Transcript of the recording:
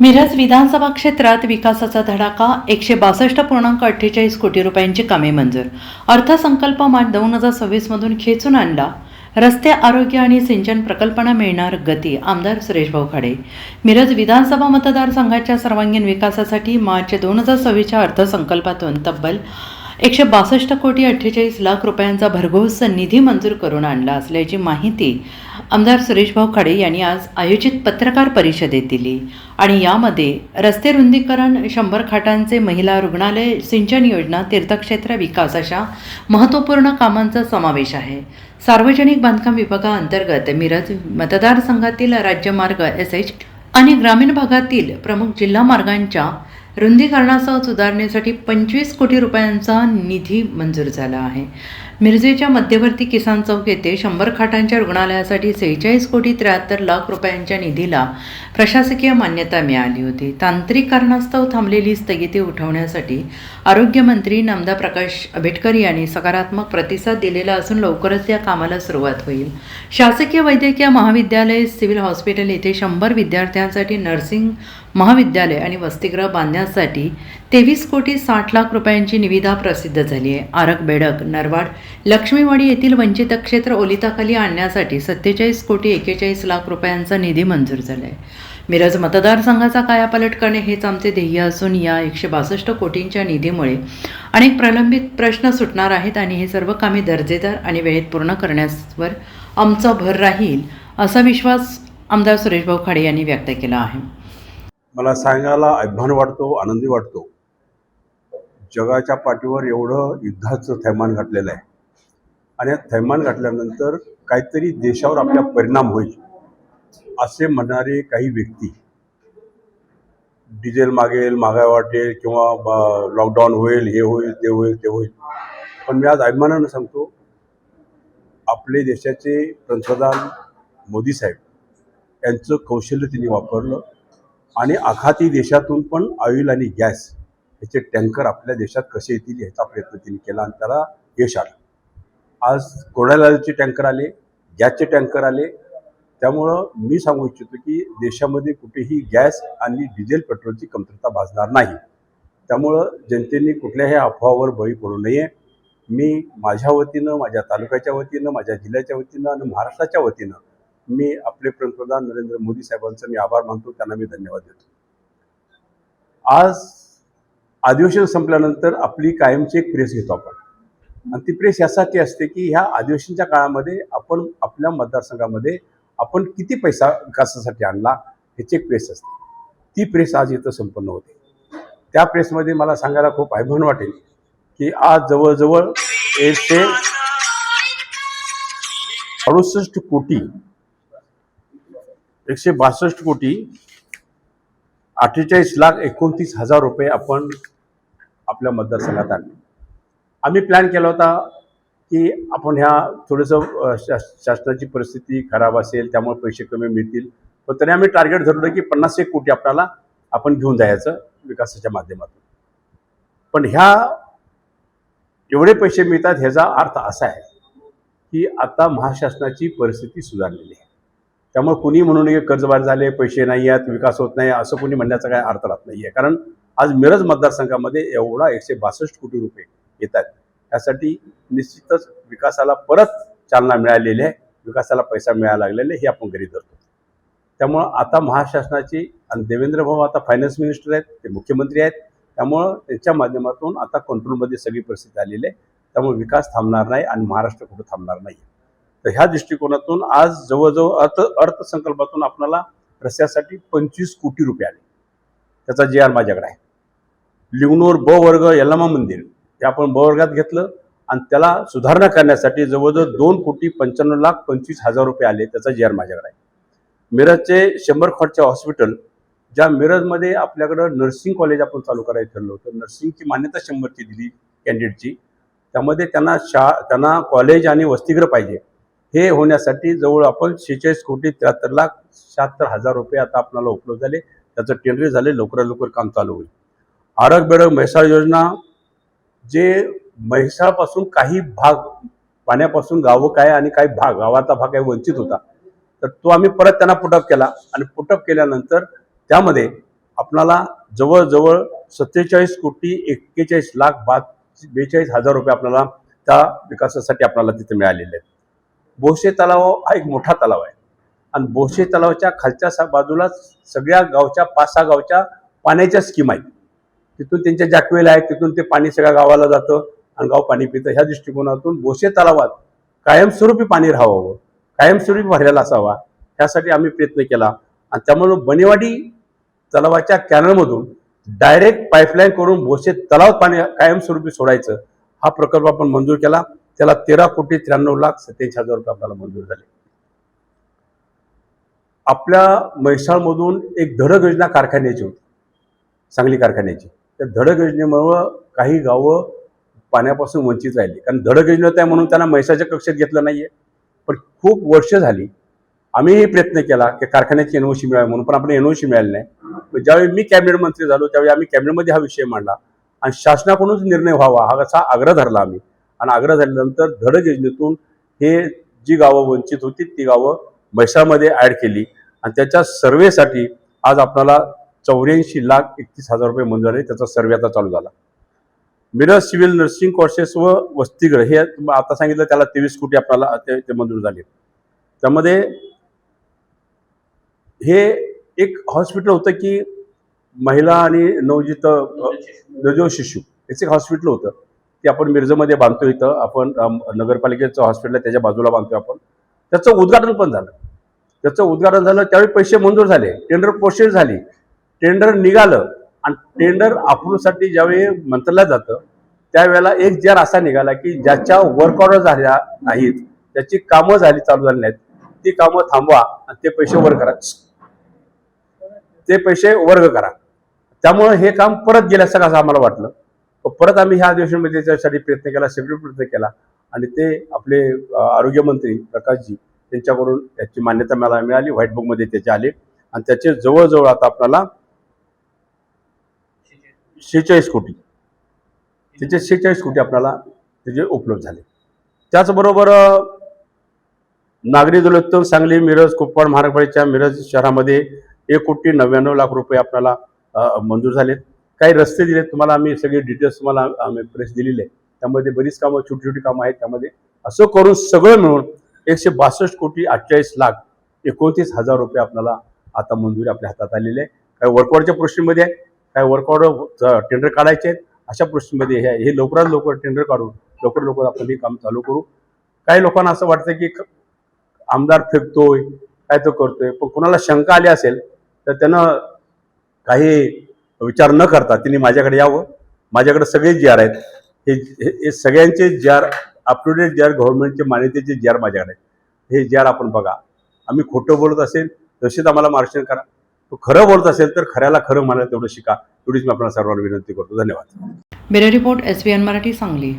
मिरज विधानसभा क्षेत्रात विकासाचा धडाका 162.48 कोटी रुपयांची कामे मंजूर. अर्थसंकल्प मार्च 2026 मधून खेचून आणला. रस्ते, आरोग्य आणि सिंचन प्रकल्पांना मिळणार गती. आमदार सुरेशभाऊ खाडे. मिरज विधानसभा मतदारसंघाच्या सर्वांगीण विकासासाठी मार्च 2026च्या अर्थसंकल्पातून तब्बल 162.48 कोटी रुपयांचा भरघोस निधी मंजूर करून आणला असल्याची माहिती आमदार सुरेशभाऊ खाडे यांनी आज आयोजित पत्रकार परिषदेत दिली. आणि यामध्ये रस्ते रुंदीकरण, 100 खाटांचे महिला रुग्णालय, सिंचन योजना, तीर्थक्षेत्र विकास अशा महत्त्वपूर्ण कामांचा समावेश आहे. सार्वजनिक बांधकाम विभागाअंतर्गत मिरज मतदारसंघातील राज्यमार्ग SH आणि ग्रामीण भागातील प्रमुख जिल्हा मार्गांच्या रुंदीकरणासह सुधारणेसाठी 25 कोटी रुपयांचा निधी मंजूर झाला आहे. मिरजेच्या मध्यवर्ती किसान चौक येथे 100 खाटांच्या रुग्णालयासाठी 46.73 कोटी रुपयांच्या निधीला प्रशासकीय मान्यता मिळाली होती. तांत्रिक कारणास्तव थांबलेली स्थगिती उठवण्यासाठी आरोग्यमंत्री नामदा प्रकाश आंबेडकर यांनी सकारात्मक प्रतिसाद दिलेला असून लवकरच या कामाला सुरुवात होईल. शासकीय वैद्यकीय महाविद्यालय, सिव्हिल हॉस्पिटल येथे 100 विद्यार्थ्यांसाठी नर्सिंग महाविद्यालय आणि वसतिगृह बांधण्यासाठी 23.60 कोटी रुपयांची निविदा प्रसिद्ध झाली आहे. आरग, बेडक, नरवाड, लक्ष्मीवाडी येथील वंचित क्षेत्र ओलिताखाली आणण्यासाठी 47.41 कोटी रुपयांचा निधी मंजूर झाला आहे. मिरज मतदारसंघाचा कायापालट करणे हेच आमचे ध्येय असून या 162 कोटींच्या निधीमुळे अनेक प्रलंबित प्रश्न सुटणार आहेत आणि हे सर्व कामे दर्जेदार आणि वेळेत पूर्ण करण्यावर आमचा भर राहील असा विश्वास आमदार सुरेशभाऊ खाडे यांनी व्यक्त केला आहे. मला सांगायला अभिमान वाटतो, आनंदी वाटतो. जगाच्या पाठीवर एवढं युद्धाचं थैमान घातलेलं आहे आणि थैमान घातल्यानंतर काहीतरी देशावर आपला परिणाम होईल असे म्हणणारे काही व्यक्ती डिझेल मागेल, महागाई वाटेल किंवा लॉकडाऊन होईल, हे होईल, ते होईल, ते होईल. पण मी आज अभिमानानं सांगतो, आपले देशाचे पंतप्रधान मोदी साहेब यांचं कौशल्य त्यांनी वापरलं आणि आखाती देशातून पण ऑइल आणि गॅस ह्याचे टँकर आपल्या देशात कसे येतील ह्याचा प्रयत्न त्यांनी केला आणि त्याला यश आलं. आज कोरड्याचे टँकर आले, गॅसचे टँकर आले. त्यामुळं मी सांगू इच्छितो की देशामध्ये कुठेही गॅस आणि डिझेल पेट्रोलची कमतरता भासणार नाही. त्यामुळं जनतेने कुठल्याही अफवावर बळी पडू नये. मी माझ्या वतीनं, माझ्या तालुक्याच्या वतीनं, माझ्या जिल्ह्याच्या वतीनं आणि महाराष्ट्राच्या वतीनं मी आपले पंतप्रधान नरेंद्र मोदी साहेबांचं मी आभार मानतो, त्यांना मी धन्यवाद देतो. आज अधिवेशन संपल्यानंतर आपली कायमची एक प्रेस घेतो आपण आणि ती प्रेस यासाठी असते की ह्या अधिवेशनच्या काळामध्ये आपण आपल्या मतदारसंघामध्ये आपण किती पैसा विकासासाठी आणला ह्याची एक प्रेस असते. ती प्रेस आज इथं संपन्न होते. त्या प्रेसमध्ये मला सांगायला खूप अभिमान वाटेल की आज जवळजवळ 162 कोटी 162,48,29,000 रुपये आपण आपल्या मतदारसंघात आणले. आम्ही प्लॅन केला होता की आपण ह्या थोडंसं शासनाची परिस्थिती खराब असेल त्यामुळे पैसे कमी मिळतील, पण तरी आम्ही टार्गेट धरलं की 51 कोटी आपल्याला आपण घेऊन जायचं विकासाच्या माध्यमातून. पण ह्या एवढे पैसे मिळतात ह्याचा अर्थ असा आहे की आता महाशासनाची परिस्थिती सुधारलेली आहे. त्यामुळे कुणी म्हणून कर्जबार झाले, पैसे नाही आहेत, विकास होत नाही असं कोणी म्हणण्याचा काय अर्थ राहत नाही आहे. कारण आज मिरज मतदारसंघामध्ये एवढा 162 कोटी रुपये येत आहेत. त्यासाठी निश्चितच विकासाला परत चालना मिळालेली आहे, विकासाला पैसा मिळायला लागलेला आहे, हे आपण गृहीत धरतो. त्यामुळं आता महाशासनाची आणि देवेंद्र भाऊ आता फायनान्स मिनिस्टर आहेत, ते मुख्यमंत्री आहेत. त्यामुळं त्यांच्या माध्यमातून आता कंट्रोलमध्ये सगळी परिस्थिती आलेली आहे. त्यामुळे विकास थांबणार नाही आणि महाराष्ट्र कुठं थांबणार नाही. तर ह्या दृष्टिकोनातून आज जवळजवळ अर्थसंकल्पातून आपल्याला रस्त्यासाठी 25 कोटी रुपये आले. त्याचा GR माझ्याकडे आहे. लिंगनूर ब वर्ग यल्लमा मंदिर हे आपण ब वर्गात घेतलं आणि त्याला सुधारणा करण्यासाठी जवळजवळ 2,95,25,000 रुपये आले. त्याचा GR माझ्याकडे आहे. मिरजचे 100 खाटचे हॉस्पिटल, ज्या मिरजमध्ये आपल्याकडं नर्सिंग कॉलेज आपण चालू करायचं ठरलं होतं, नर्सिंगची मान्यता 100ची दिली कॅन्डिडेटची, त्यामध्ये त्यांना कॉलेज आणि वसतिगृह पाहिजे. हे होण्यासाठी जवळ आपण 46,73,76,000 रुपये आता आपल्याला उपलब्ध झाले. त्याचं टेंडर झाले, लवकरात लवकर काम चालू होईल. आरग बेडग म्हैसाळ योजना, जे म्हैसाळपासून काही भाग पाण्यापासून गावं काय आणि काही भाग गावाचा भाग काही वंचित होता, तर तो आम्ही परत त्यांना पुटअप केला आणि पुटअप केल्यानंतर त्यामध्ये आपणाला जवळजवळ 47,41,42,000 रुपये आपल्याला त्या विकासासाठी आपल्याला तिथे मिळालेले आहेत. बोशे तलाव हा एक मोठा तलाव आहे आणि बोशे तलावाच्या खालच्या बाजूला सगळ्या गावच्या 5-6 गावच्या पाण्याच्या स्कीम आहेत. तिथून त्यांच्या जॅकवेल आहेत, तिथून ते पाणी सगळ्या गावाला जातं आणि गाव पाणी पितं. ह्या दृष्टिकोनातून बोशे तलावात कायमस्वरूपी पाणी राहावं, कायमस्वरूपी भरलेला असावा, ह्यासाठी आम्ही प्रयत्न केला. आणि त्यामुळं बनेवाडी तलावाच्या कॅनलमधून डायरेक्ट पाईपलाईन करून बोशे तलाव पाणी कायमस्वरूपी सोडायचं हा प्रकल्प आपण मंजूर केला. त्याला 13,93,87,000 रुपये आपल्याला मंजूर झाले. आपल्या म्हैसाळमधून एक धडक योजना कारखान्याची होती, सांगली कारखान्याची. त्या धडक योजनेमुळं काही गावं पाण्यापासून वंचित राहिली, कारण धडक योजना आहे म्हणून त्यांना म्हैसाळच्या कक्षेत घेतलं नाहीये. पण खूप वर्ष झाली आम्हीही प्रयत्न केला की कारखान्याची एनओसी मिळावी म्हणून, पण आपण एनओसी मिळाली नाही. ज्यावेळी मी कॅबिनेट मंत्री झालो त्यावेळी आम्ही कॅबिनेटमध्ये हा विषय मांडला आणि शासनाकडूनच निर्णय व्हावा हा असा आग्रह धरला आम्ही. आणि आग्रह धरल्यानंतर धडक योजनेतून हे जी गावं वंचित होती ती गावं म्हैसाळमध्ये ॲड केली आणि त्याच्या सर्वेसाठी आज आपल्याला 84,31,000 रुपये मंजूर झाले. त्याचा सर्वे आता चालू झाला. मिरज सिव्हिल नर्सिंग कोर्सेस व वसतिगृह हे आता सांगितलं त्याला 23 कोटी आपल्याला ते मंजूर झाले. त्यामध्ये हे एक हॉस्पिटल होतं की महिला आणि नवजात शिशू याचं एक हॉस्पिटल होतं ते आपण मिरजमध्ये बांधतो. इथं आपण नगरपालिकेचं हॉस्पिटल आहे त्याच्या बाजूला बांधतो आपण. त्याचं उद्घाटन पण झालं. त्यावेळी पैसे मंजूर झाले, टेंडर प्रोसेस झाली, टेंडर निघालं आणि टेंडर अप्रूव्हसाठी ज्यावेळी मंत्रालयात जातं त्यावेळेला एक जार असा निघाला की ज्याच्या वर्क ऑर्डर झाल्या नाहीत, त्याची कामं चालू झाली नाहीत, ती कामं थांबवा आणि ते पैसे वर्ग करा. त्यामुळे हे काम परत गेल्यासारखं असं आम्हाला वाटलं. परत आम्ही ह्या अधिवेशनामध्ये त्यासाठी प्रयत्न केला, सेपरेट प्रयत्न केला आणि ते आपले आरोग्यमंत्री प्रकाशजी त्यांच्याकडून त्याची मान्यता मला मिळाली. व्हाईट बुकमध्ये त्याचे आले आणि त्याचे जवळजवळ आता आपल्याला 46 कोटी त्याचे 46 कोटी आपल्याला त्याचे उपलब्ध झाले. त्याचबरोबर नागरी जलोत्तम सांगली मिरज कुपवाड महानगरपालिकेच्या मिरज शहरामध्ये 1,99,00,000 रुपये आपल्याला मंजूर झालेत. काही रस्ते दिलेत तुम्हाला, आम्ही सगळे डिटेल्स तुम्हाला आम्ही प्रेस दिलेले आहे. त्यामध्ये बरीच कामं छोटी छोटी कामं आहेत. त्यामध्ये असं करून सगळं मिळून 162,28,29,000 रुपये आपल्याला आता मंजुरी आपल्या हातात आलेली आहे. काही वर्कऑर्डरच्या प्रोसेसमध्ये आहे, काही वर्कऑर्डर टेंडर काढायचे आहेत. अशा प्रोसेसमध्ये हे लवकरात लवकर टेंडर काढून लवकर आपण हे काम चालू करू. काही लोकांना असं वाटतं की आमदार फेकतोय काय तो करतोय, पण कोणाला शंका आली असेल तर त्यानं काही विचार न करता त्यांनी माझ्याकडे यावं. माझ्याकडे सगळे जी.आर आहेत, हे सगळ्यांचे GR up to date GR गव्हर्नमेंटचे मान्यतेचे जी.आर माझ्याकडे आहेत. हे जी.आर आपण बघा. आम्ही खोटं बोलत असेल तसेच आम्हाला मार्गदर्शन करा, तो खरं बोलत असेल तर खऱ्याला खरं म्हणायला तेवढं शिका. एवढीच मी आपल्याला सर्वांना विनंती करतो. धन्यवाद. Bureau report SBN Marathi Sangli.